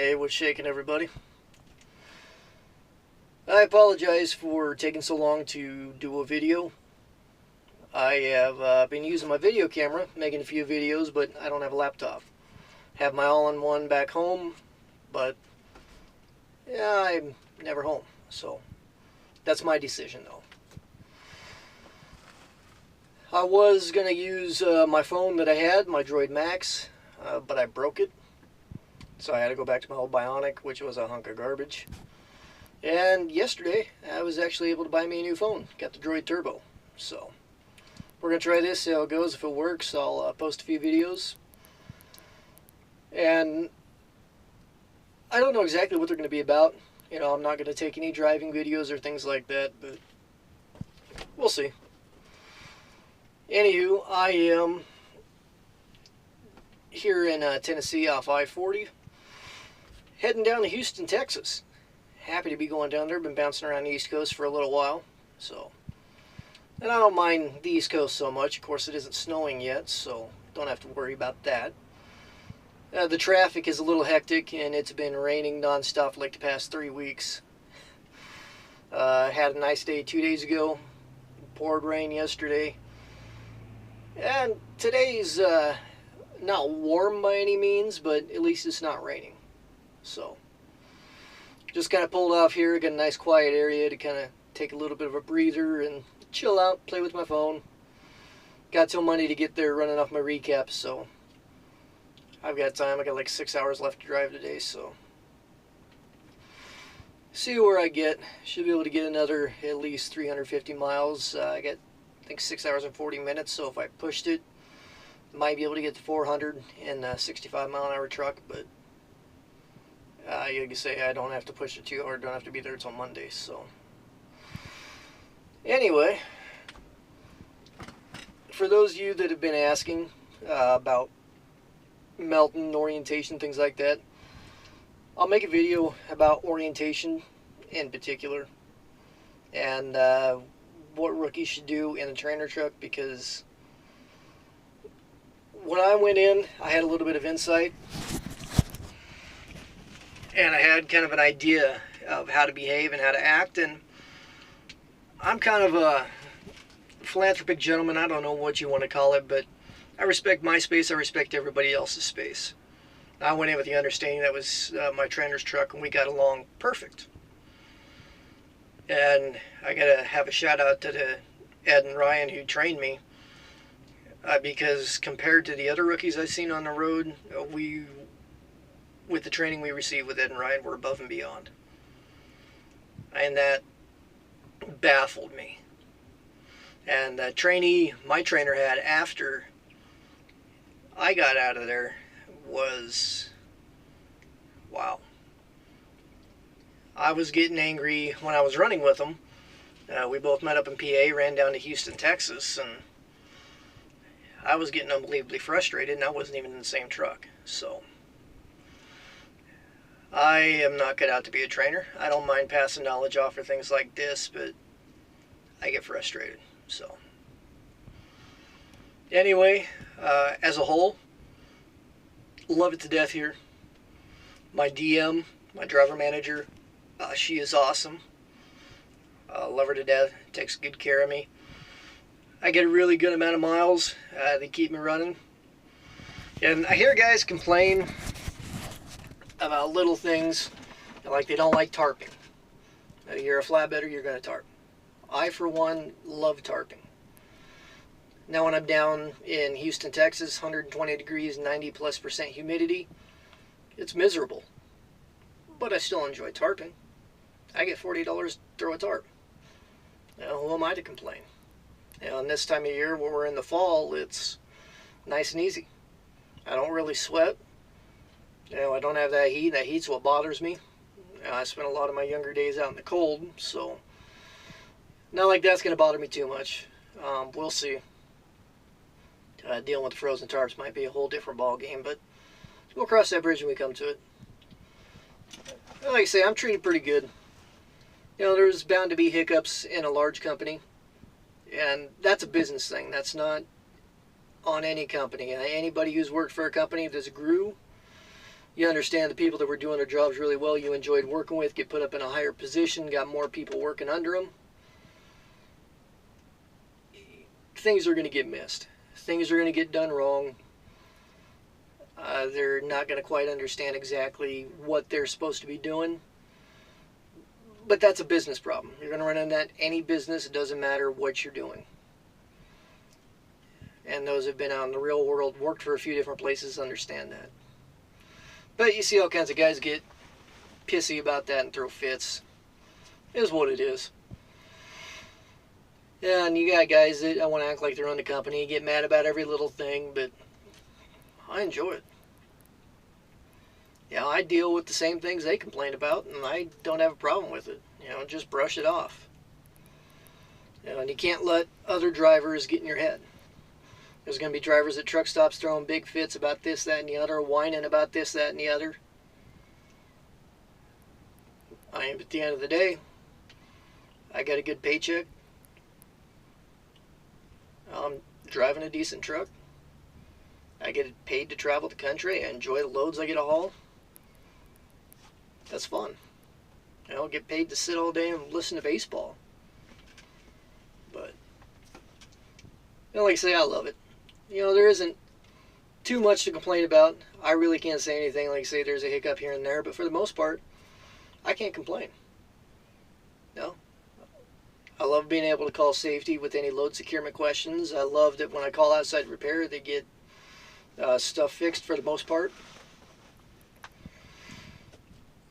Hey, what's shaking, everybody? I apologize for taking so long to do a video. I have been using my video camera, making a few videos, but I don't have a laptop. Have my all-in-one back home, but yeah, I'm never home. So that's my decision, though. I was going to use my phone that I had, my Droid Max, but I broke it. So I had to go back to my old Bionic, which was a hunk of garbage. And yesterday, I was actually able to buy me a new phone. Got the Droid Turbo. So we're going to try this, see how it goes. If it works, I'll post a few videos. And I don't know exactly what they're going to be about. You know, I'm not going to take any driving videos or things like that, but we'll see. Anywho, I am here in Tennessee off I-40, heading down to Houston, Texas. Happy to be going down there. Been bouncing around the East Coast for a little while, so. And I don't mind the East Coast so much. Of course, it isn't snowing yet, so don't have to worry about that. The traffic is a little hectic, and it's been raining nonstop for like the past 3 weeks. Had a nice day 2 days ago. Poured rain yesterday. And today's not warm by any means, but at least it's not raining. So, just kind of pulled off here, got a nice quiet area to kind of take a little bit of a breather and chill out, play with my phone. Got till Monday to get there, running off my recaps, so I've got time. I got like 6 hours left to drive today, so see where I get. Should be able to get another at least 350 miles. I got, I think, 6 hours and 40 minutes, so if I pushed it, might be able to get to 400 in a 65-mile-an-hour truck, but like I say, I don't have to push it too hard. Don't have to be there until Monday. So anyway, for those of you that have been asking about melting, orientation, things like that, I'll make a video about orientation in particular and what rookies should do in a trainer truck, because when I went in, I had a little bit of insight. And I had kind of an idea of how to behave and how to act. And I'm kind of a philanthropic gentleman. I don't know what you want to call it, but I respect my space. I respect everybody else's space. I went in with the understanding that was my trainer's truck, and we got along perfect. And I got to have a shout out to Ed and Ryan who trained me, because compared to the other rookies I've seen on the road, with the training we received with Ed and Ryan, we're above and beyond. And that baffled me. And the trainee my trainer had after I got out of there was, wow. I was getting angry when I was running with him. We both met up in PA, ran down to Houston, Texas, and I was getting unbelievably frustrated, and I wasn't even in the same truck. So I am not cut out to be a trainer. I don't mind passing knowledge off for things like this, but I get frustrated. So anyway, as a whole, love it to death here. My DM, my driver manager, she is awesome. Love her to death. Takes good care of me. I get a really good amount of miles. They keep me running. And I hear guys complain about little things, like they don't like tarping. You're a flatbedder, you're going to tarp. I, for one, love tarping. Now when I'm down in Houston, Texas, 120 degrees, 90+% humidity, it's miserable. But I still enjoy tarping. I get $40 to throw a tarp. Now, who am I to complain? You know, and this time of year, when we're in the fall, it's nice and easy. I don't really sweat. You know, I don't have that heat. That heat's what bothers me. You know, I spent a lot of my younger days out in the cold, so not like that's going to bother me too much. We'll see. Dealing with the frozen tarps might be a whole different ball game, but we'll cross that bridge when we come to it. Like I say, I'm treated pretty good. You know, there's bound to be hiccups in a large company, and that's a business thing. That's not on any company. Anybody who's worked for a company that's grew, You understand the people that were doing their jobs really well, you enjoyed working with, get put up in a higher position, got more people working under them. Things are going to get missed. Things are going to get done wrong. They're not going to quite understand exactly what they're supposed to be doing. But that's a business problem. You're going to run into that any business. It doesn't matter what you're doing. And those who've been out in the real world, worked for a few different places, understand that. But you see all kinds of guys get pissy about that and throw fits. It is what it is. Yeah, and you got guys that want to act like they run the company, get mad about every little thing, but I enjoy it. You know, I deal with the same things they complain about, and I don't have a problem with it. You know, just brush it off. You know, and you can't let other drivers get in your head. There's going to be drivers at truck stops throwing big fits about this, that, and the other, whining about this, that, and the other. At the end of the day, I got a good paycheck. I'm driving a decent truck. I get paid to travel the country. I enjoy the loads I get to haul. That's fun. I don't get paid to sit all day and listen to baseball. But, you know, like I say, I love it. You know, there isn't too much to complain about. I really can't say anything. Like I say, there's a hiccup here and there, but for the most part, I can't complain. No. I love being able to call safety with any load securement questions. I love that when I call outside repair, they get stuff fixed for the most part.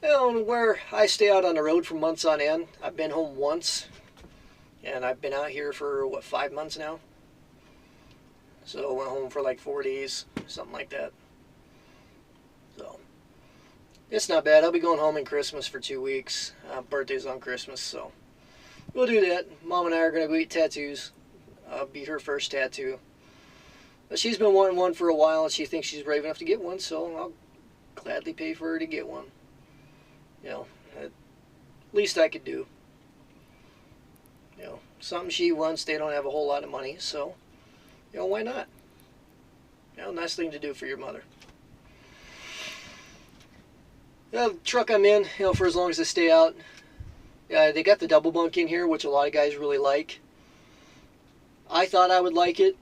You know, where I stay out on the road for months on end, I've been home once, and I've been out here for, 5 months now? So I went home for like 4 days, something like that. So, it's not bad. I'll be going home in Christmas for 2 weeks. Birthday's on Christmas, so we'll do that. Mom and I are going to go get tattoos. I'll be her first tattoo. But she's been wanting one for a while, and she thinks she's brave enough to get one, so I'll gladly pay for her to get one. You know, at least I could do. You know, something she wants. They don't have a whole lot of money, so, you know, why not? You know, nice thing to do for your mother. The truck I'm in, you know, for as long as I stay out, they got the double bunk in here, which a lot of guys really like. I thought I would like it,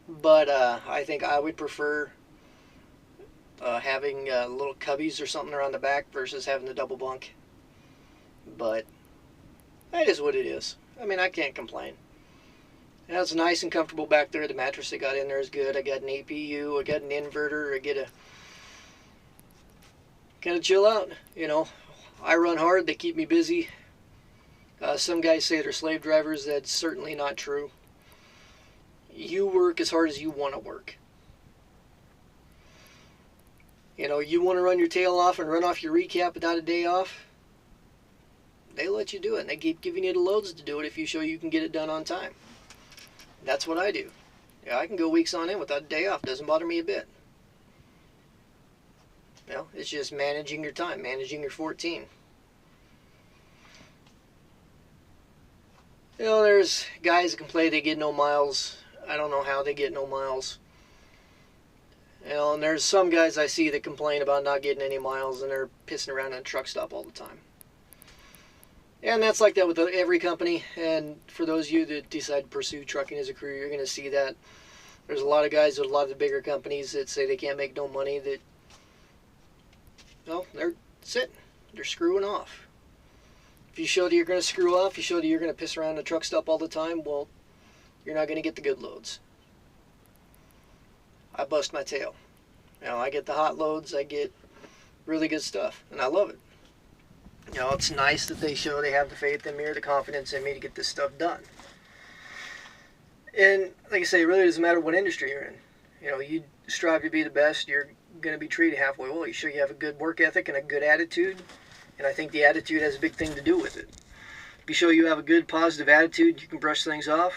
but I think I would prefer having little cubbies or something around the back versus having the double bunk. But that is what it is. I mean, I can't complain. You know, it's nice and comfortable back there. The mattress they got in there is good. I got an APU. I got an inverter. I get a kind of chill out. You know, I run hard. They keep me busy. Some guys say they're slave drivers. That's certainly not true. You work as hard as you want to work. You know, you want to run your tail off and run off your recap without a day off, they let you do it. And they keep giving you the loads to do it if you show you can get it done on time. That's what I do. Yeah, I can go weeks on end without a day off. Doesn't bother me a bit. You know, it's just managing your time, managing your 14. You know, there's guys that complain they get no miles. I don't know how they get no miles. You know, and there's some guys I see that complain about not getting any miles, and they're pissing around at a truck stop all the time. And that's like that with every company. And for those of you that decide to pursue trucking as a career, you're going to see that. There's a lot of guys with a lot of the bigger companies that say they can't make no money, that, well, they're sitting. They're screwing off. If you show that you're going to screw off, you show that you're going to piss around a truck stop all the time, well, you're not going to get the good loads. I bust my tail. You know, I get the hot loads, I get really good stuff, and I love it. You know, it's nice that they show they have the faith in me or the confidence in me to get this stuff done. And like I say, it really doesn't matter what industry you're in. You know, you strive to be the best, you're going to be treated halfway well. You show you have a good work ethic and a good attitude, and I think the attitude has a big thing to do with it. If you show you have a good, positive attitude, you can brush things off,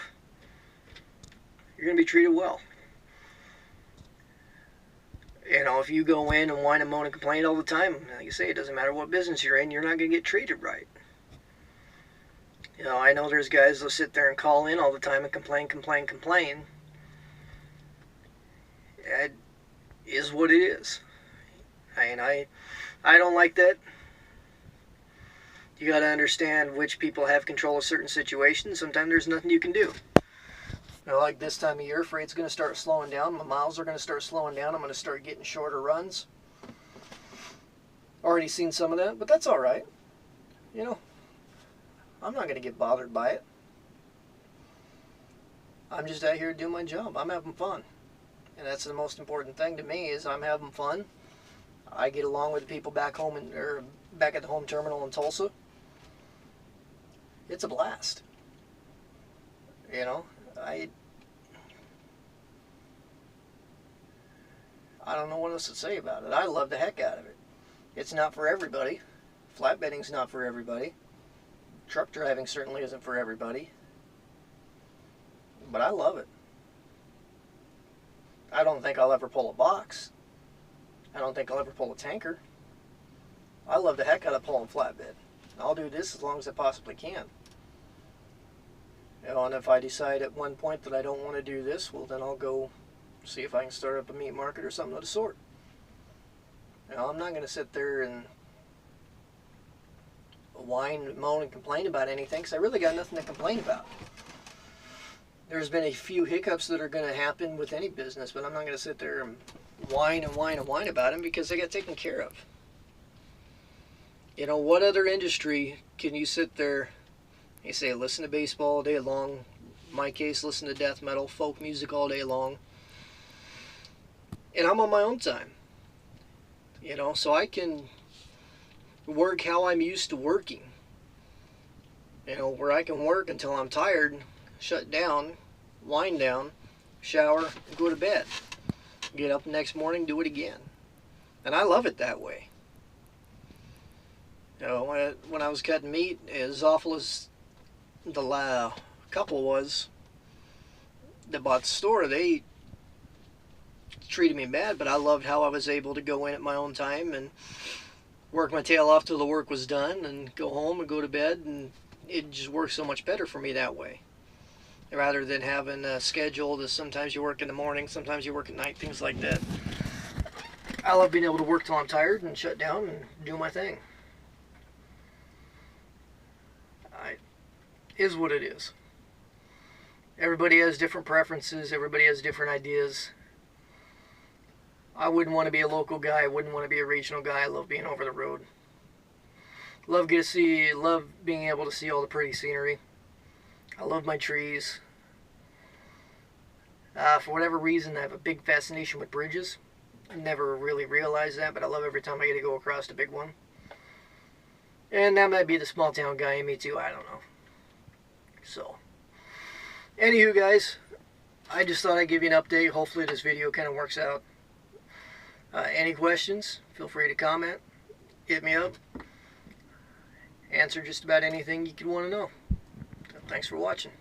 you're going to be treated well. You know, if you go in and whine and moan and complain all the time, like you say, it doesn't matter what business you're in, you're not going to get treated right. You know, I know there's guys that'll sit there and call in all the time and complain. It is what it is. I don't like that. You got to understand which people have control of certain situations. Sometimes there's nothing you can do. Like this time of year, freight's going to start slowing down. My miles are going to start slowing down. I'm going to start getting shorter runs. Already seen some of that, but that's all right. I'm not going to get bothered by it. I'm just out here doing my job. I'm having fun. And that's the most important thing to me, is I'm having fun. I get along with the people back home or back at the home terminal in Tulsa. It's a blast. I don't know what else to say about it. I love the heck out of it. It's not for everybody. Flatbedding's not for everybody. Truck driving certainly isn't for everybody. But I love it. I don't think I'll ever pull a box. I don't think I'll ever pull a tanker. I love the heck out of pulling flatbed. I'll do this as long as I possibly can. And if I decide at one point that I don't want to do this, well, then I'll go see if I can start up a meat market or something of the sort. I'm not going to sit there and whine, moan, and complain about anything, because I really got nothing to complain about. There's been a few hiccups that are going to happen with any business, but I'm not going to sit there and whine and whine and whine about them, because they got taken care of. What other industry can you sit there and say, listen to baseball all day long? In my case, listen to death metal, folk music all day long. And I'm on my own time. So I can work how I'm used to working. Where I can work until I'm tired, shut down, wind down, shower, and go to bed. Get up the next morning, do it again. And I love it that way. When I was cutting meat, as awful as the couple was that bought the store, they treated me bad, but I loved how I was able to go in at my own time and work my tail off till the work was done and go home and go to bed, and it just worked so much better for me that way, rather than having a schedule that sometimes you work in the morning, sometimes you work at night, things like that. I love being able to work till I'm tired and shut down and do my thing. Is what it is. Everybody has different preferences. Everybody has different ideas. I wouldn't want to be a local guy. I wouldn't want to be a regional guy. I love being over the road. Love being able to see all the pretty scenery. I love my trees. For whatever reason, I have a big fascination with bridges. I never really realized that, but I love every time I get to go across a big one. And that might be the small town guy in me too. I don't know. So, anywho, guys, I just thought I'd give you an update. Hopefully this video kind of works out. Any questions, feel free to comment. Hit me up. Answer just about anything you could want to know. Thanks for watching.